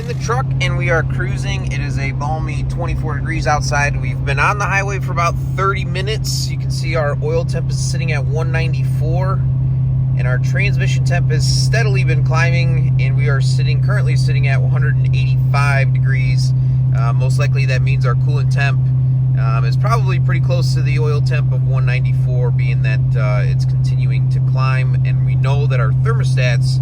the truck and we are cruising. It is a balmy 24 degrees outside. We've been on the highway for about 30 minutes. You can see our oil temp is sitting at 194 and our transmission temp has steadily been climbing, and we are currently sitting at 185 degrees. Most likely that means our coolant temp is probably pretty close to the oil temp of 194, being that it's continuing to climb, and we know that our thermostats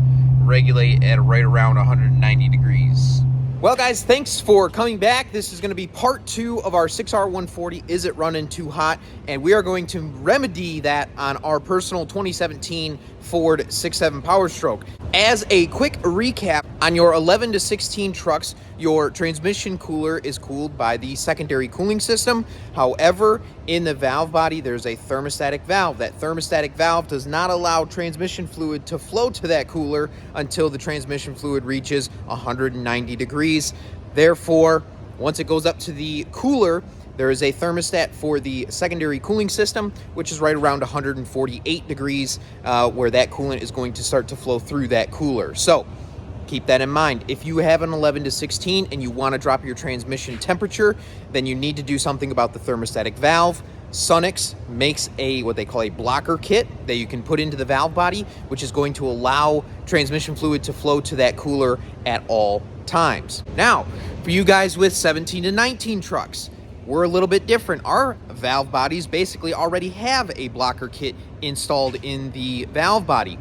regulate at right around 190 degrees. Well guys, thanks for coming back. This is going to be part 2 of our 6R140 Is It Running Too Hot? And we are going to remedy that on our personal 2017 Ford 6.7 Powerstroke. As a quick recap, on your 11 to 16 trucks, your transmission cooler is cooled by the secondary cooling system. However, in the valve body, there's a thermostatic valve. That thermostatic valve does not allow transmission fluid to flow to that cooler until the transmission fluid reaches 190 degrees. Therefore, once it goes up to the cooler, there is a thermostat for the secondary cooling system, which is right around 148 degrees, where that coolant is going to start to flow through that cooler. So keep that in mind. If you have an 11 to 16 and you want to drop your transmission temperature, then you need to do something about the thermostatic valve. Sonix makes what they call a blocker kit that you can put into the valve body, which is going to allow transmission fluid to flow to that cooler at all times. Now, for you guys with 17 to 19 trucks, we're a little bit different. Our valve bodies basically already have a blocker kit installed in the valve body.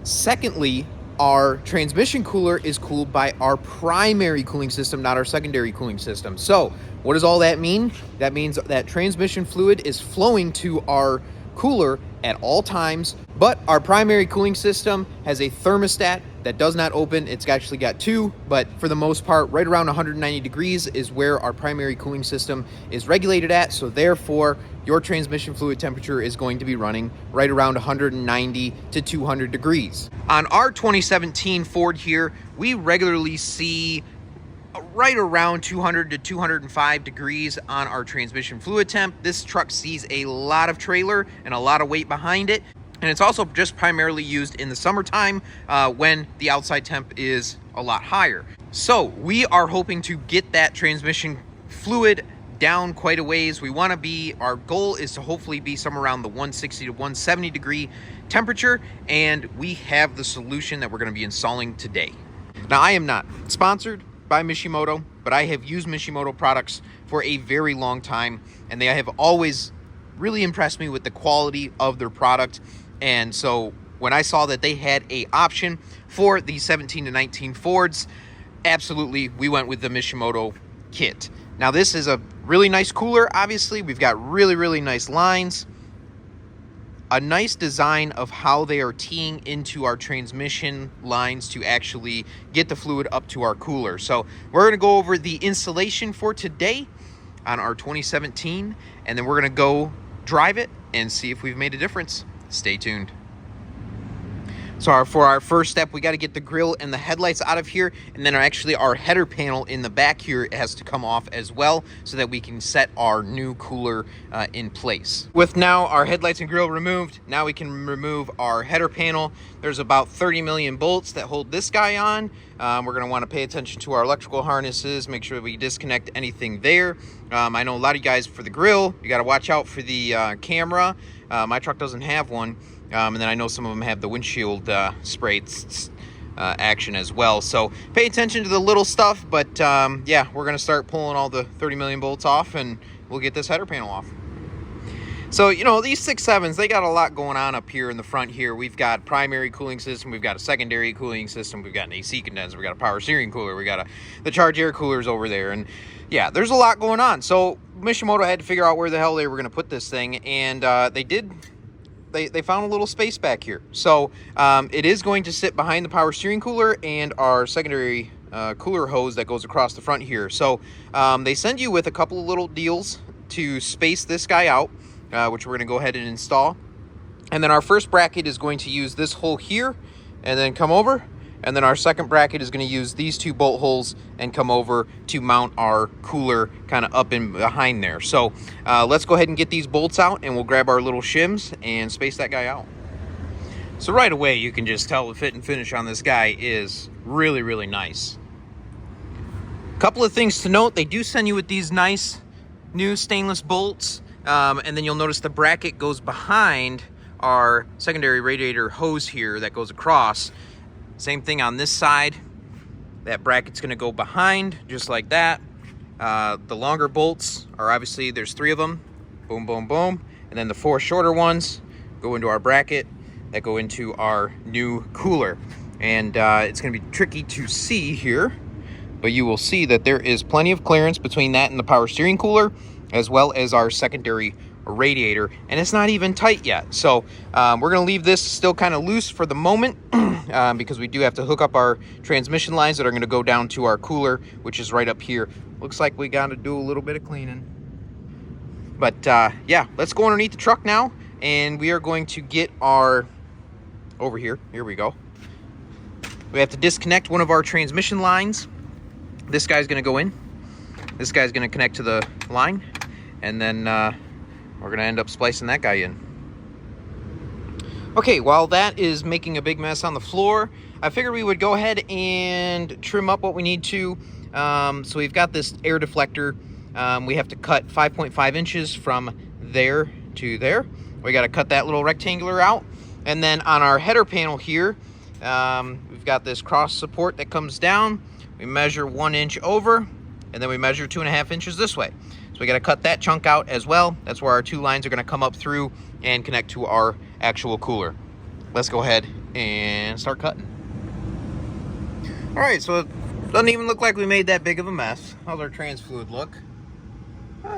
Secondly, our transmission cooler is cooled by our primary cooling system, not our secondary cooling system. So what does all that mean? That means that transmission fluid is flowing to our cooler at all times, but our primary cooling system has a thermostat that does not open. It's actually got 2, but for the most part, right around 190 degrees is where our primary cooling system is regulated at. So therefore, your transmission fluid temperature is going to be running right around 190 to 200 degrees. On our 2017 Ford here, we regularly see right around 200 to 205 degrees on our transmission fluid temp. This truck sees a lot of trailer and a lot of weight behind it. And it's also just primarily used in the summertime when the outside temp is a lot higher. So we are hoping to get that transmission fluid down quite a ways. Our goal is to hopefully be somewhere around the 160 to 170 degree temperature, and we have the solution that we're going to be installing today. Now, I am not sponsored by Mishimoto, but I have used Mishimoto products for a very long time, and they have always really impressed me with the quality of their product. And so when I saw that they had an option for the 17 to 19 Fords, absolutely, we went with the Mishimoto kit. Now, this is a really nice cooler. Obviously, we've got really, really nice lines, a nice design of how they are teeing into our transmission lines to actually get the fluid up to our cooler. So we're going to go over the installation for today on our 2017, and then we're going to go drive it and see if we've made a difference. Stay tuned. So for our first step, we got to get the grill and the headlights out of here, and then our header panel in the back here has to come off as well so that we can set our new cooler in place. With now our headlights and grill removed, now we can remove our header panel. There's about 30 million bolts that hold this guy on. We're going to want to pay attention to our electrical harnesses, make sure we disconnect anything there. I know a lot of you guys, for the grill, you got to watch out for the camera. My truck doesn't have one. And then I know some of them have the windshield spray action as well. So pay attention to the little stuff. But yeah, we're going to start pulling all the 30 million bolts off, and we'll get this header panel off. So, you know, these 6.7s, they got a lot going on up here in the front here. We've got primary cooling system, we've got a secondary cooling system, we've got an AC condenser, we've got a power steering cooler, we got the charge air coolers over there. And yeah, there's a lot going on. So Mishimoto had to figure out where the hell they were going to put this thing, and they did. They found a little space back here. So it is going to sit behind the power steering cooler and our secondary cooler hose that goes across the front here. So they send you with a couple of little deals to space this guy out, which we're going to go ahead and install. And then our first bracket is going to use this hole here and then come over. And then our second bracket is going to use these 2 bolt holes and come over to mount our cooler kind of up in behind there. So let's go ahead and get these bolts out, and we'll grab our little shims and space that guy out. So right away, you can just tell the fit and finish on this guy is really, really nice. Couple of things to note, they do send you with these nice new stainless bolts, and then you'll notice the bracket goes behind our secondary radiator hose here that goes across. Same thing on this side. That bracket's going to go behind just like that. The longer bolts are obviously, there's 3 of them, boom, boom, boom, and then the 4 shorter ones go into our bracket that go into our new cooler. And it's going to be tricky to see here, but you will see that there is plenty of clearance between that and the power steering cooler, as well as our secondary radiator, and it's not even tight yet. So we're going to leave this still kind of loose for the moment because we do have to hook up our transmission lines that are going to go down to our cooler, which is right up here. Looks like we got to do a little bit of cleaning. But yeah, let's go underneath the truck now, and we are going to get our, over here we go. We have to disconnect one of our transmission lines. This guy's going to go in. This guy's going to connect to the line, and then we're going to end up splicing that guy in. Okay, while that is making a big mess on the floor, I figured we would go ahead and trim up what we need to. So we've got this air deflector. We have to cut 5.5 inches from there to there. We got to cut that little rectangular out. And then on our header panel here, we've got this cross support that comes down. We measure 1 inch over, and then we measure 2.5 inches this way. So we got to cut that chunk out as well. That's where our 2 lines are going to come up through and connect to our actual cooler. Let's go ahead and start cutting. All right, so it doesn't even look like we made that big of a mess. How's our trans fluid look?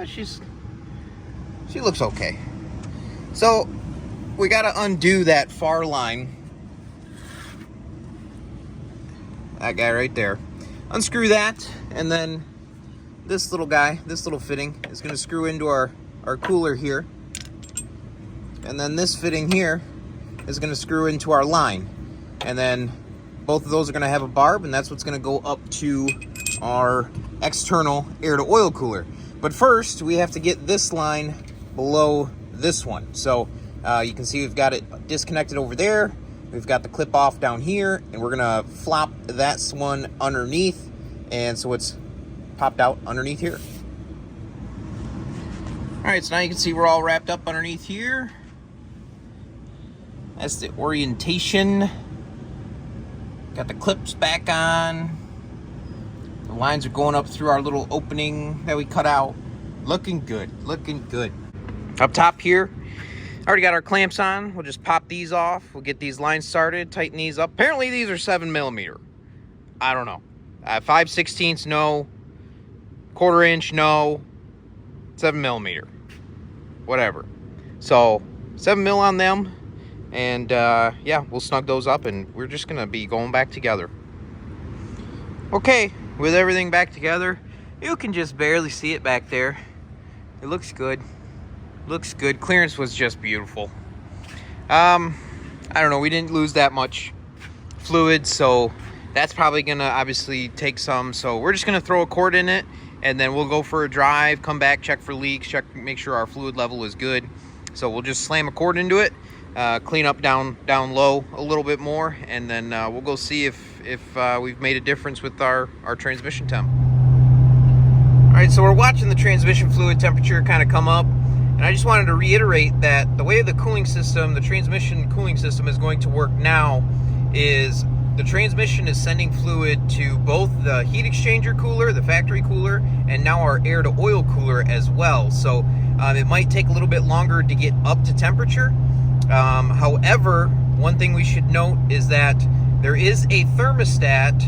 She looks okay. So we got to undo that far line. That guy right there. Unscrew that, and then this little guy, this little fitting is going to screw into our cooler here. And then this fitting here is going to screw into our line. And then both of those are going to have a barb, and that's what's going to go up to our external air-to-oil cooler. But first, we have to get this line below this one. So you can see we've got it disconnected over there. We've got the clip off down here, and we're going to flop that one underneath, and so it's popped out underneath here. All right, so now you can see we're all wrapped up underneath here. That's the orientation. Got the clips back on. The lines are going up through our little opening that we cut out. Looking good, looking good. Up top here, already got our clamps on. We'll just pop these off. We'll get these lines started, tighten these up. Apparently these are 7mm. I don't know. 5/16, no. 1/4 inch, no. 7mm. Whatever. So 7mm on them. And yeah, we'll snug those up, and we're just gonna be going back together. Okay, with everything back together, you can just barely see it back there. It looks good. Looks good. Clearance was just beautiful. I don't know, we didn't lose that much fluid, so that's probably gonna obviously take some. So we're just gonna throw a quart in it, and then we'll go for a drive, come back, check for leaks, check, make sure our fluid level is good. So we'll just slam a quart into it, clean up down low a little bit more, and then we'll go see if we've made a difference with our transmission temp. All right, so we're watching the transmission fluid temperature kind of come up. And I just wanted to reiterate that the way the cooling system, the transmission cooling system is going to work now is the transmission is sending fluid to both the heat exchanger cooler, the factory cooler, and now our air-to-oil cooler as well. So it might take a little bit longer to get up to temperature. However, one thing we should note is that there is a thermostat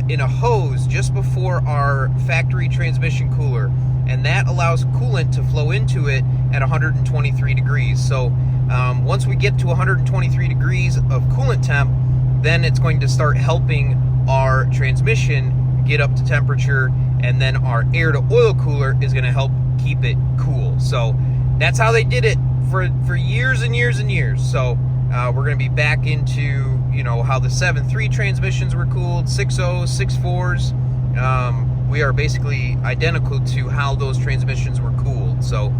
in a hose just before our factory transmission cooler, and that allows coolant to flow into it at 123 degrees. So once we get to 123 degrees of coolant temp, then it's going to start helping our transmission get up to temperature, and then our air-to-oil cooler is going to help keep it cool. So that's how they did it for years and years and years. So we're going to be back into, you know, how the 7.3 transmissions were cooled, 6.0s, 6.4s. We are basically identical to how those transmissions were cooled. So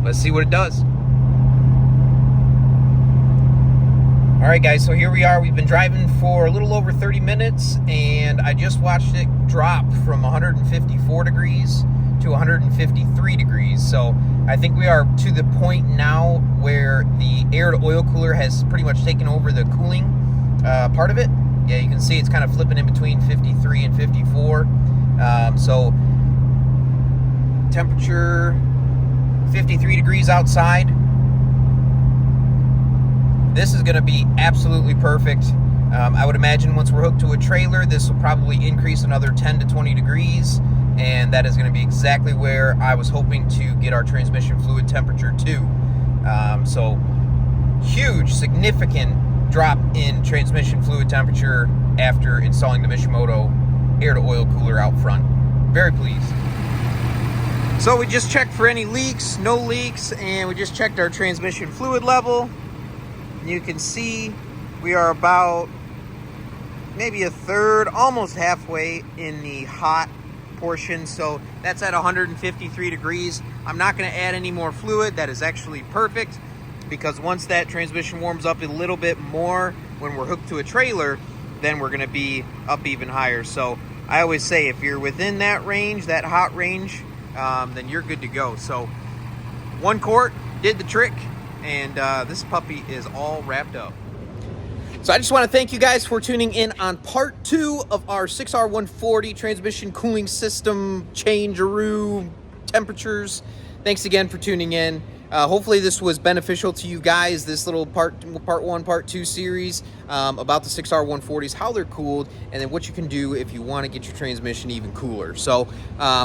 let's see what it does. All All right, guys, so here we are. We've been driving for a little over 30 minutes, and I just watched it drop from 154 degrees to 153 degrees. So I think we are to the point now where the air-to-oil cooler has pretty much taken over the cooling part of it. Yeah, you can see it's kind of flipping in between 53 and 54. So temperature 53 degrees outside. This is going to be absolutely perfect. I would imagine once we're hooked to a trailer, this will probably increase another 10 to 20 degrees, and that is going to be exactly where I was hoping to get our transmission fluid temperature to. So huge, significant drop in transmission fluid temperature after installing the Mishimoto air-to-oil cooler out front. Very pleased. So we just checked for any leaks, no leaks, and we just checked our transmission fluid level. You can see we are about maybe a third, almost halfway in the hot portion. So that's at 153 degrees. I'm not going to add any more fluid. That is actually perfect, because once that transmission warms up a little bit more when we're hooked to a trailer, then we're going to be up even higher. So I always say if you're within that range, that hot range, then you're good to go. So 1 quart did the trick. And this puppy is all wrapped up. So I just want to thank you guys for tuning in on part 2 of our 6R140 transmission cooling system changeroo temperatures. Thanks again for tuning in. Hopefully this was beneficial to you guys, this little part 1, part 2 series about the 6R140s, how they're cooled, and then what you can do if you want to get your transmission even cooler. So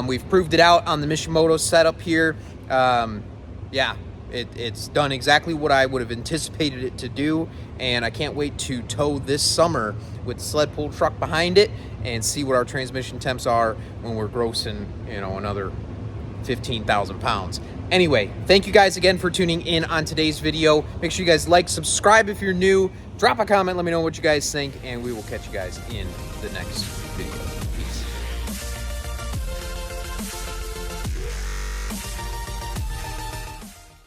we've proved it out on the Mishimoto setup here. Yeah. It's done exactly what I would have anticipated it to do, and I can't wait to tow this summer with the sled pull truck behind it and see what our transmission temps are when we're grossing, another 15,000 pounds. Anyway, thank you guys again for tuning in on today's video. Make sure you guys like, subscribe if you're new, drop a comment, let me know what you guys think, and we will catch you guys in the next video.